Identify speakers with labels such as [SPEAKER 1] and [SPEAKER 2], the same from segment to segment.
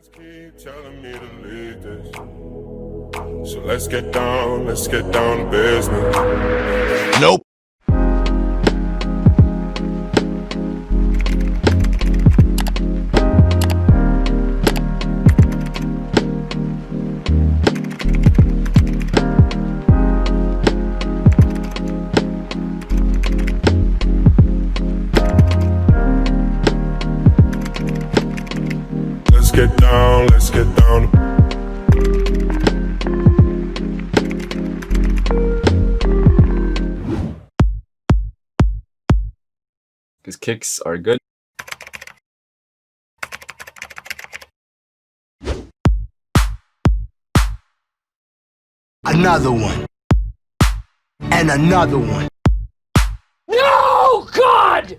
[SPEAKER 1] Keep telling me to leave this. So let's get down to business. Nope. Let's get down.
[SPEAKER 2] Because kicks are good.
[SPEAKER 3] Another one. And another one.
[SPEAKER 4] No, God!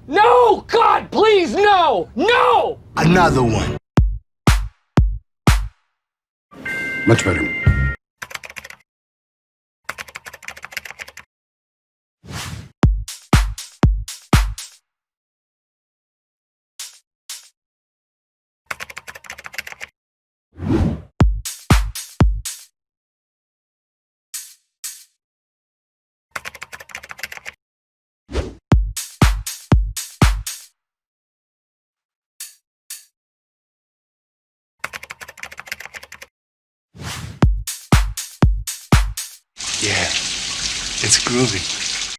[SPEAKER 4] No, God, please, no! No!
[SPEAKER 3] Another one.
[SPEAKER 5] Much better.
[SPEAKER 3] Yeah, it's groovy.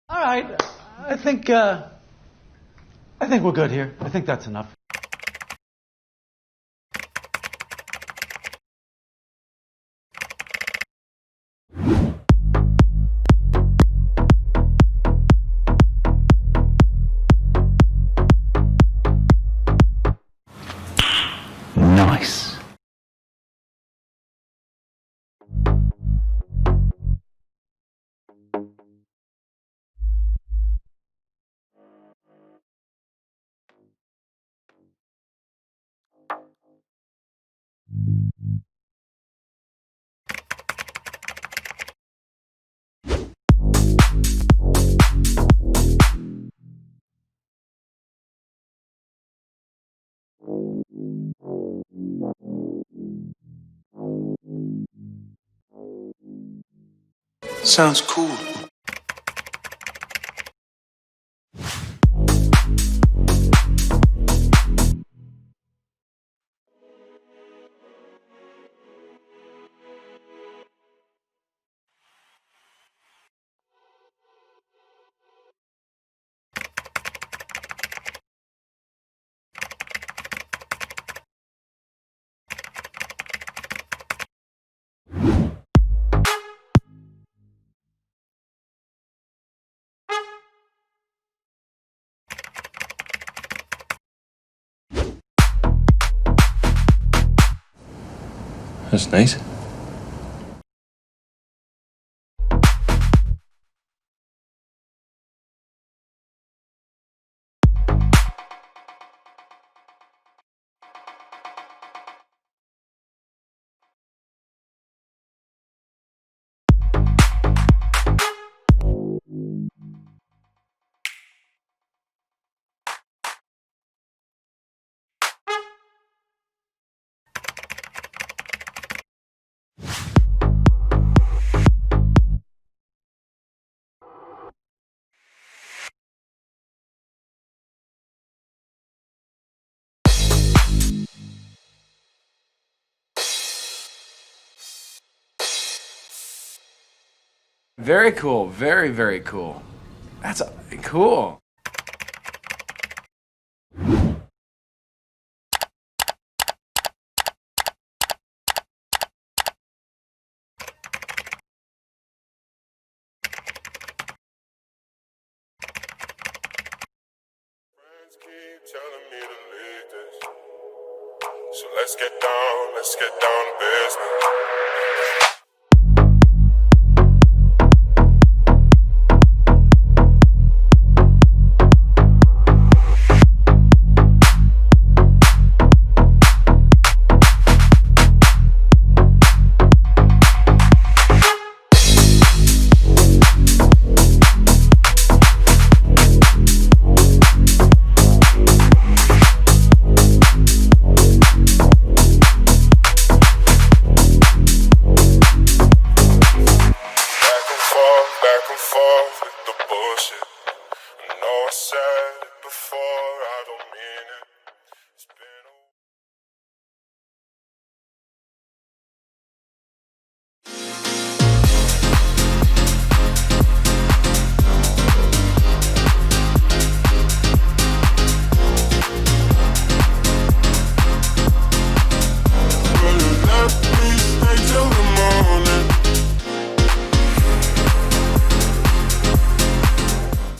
[SPEAKER 6] All right, I think we're good here. I think that's enough.
[SPEAKER 4] Nice.
[SPEAKER 3] Sounds cool.
[SPEAKER 2] That's nice. Very cool. Very, very cool. That's cool.
[SPEAKER 1] Keep telling me to leave this. So let's get down to business.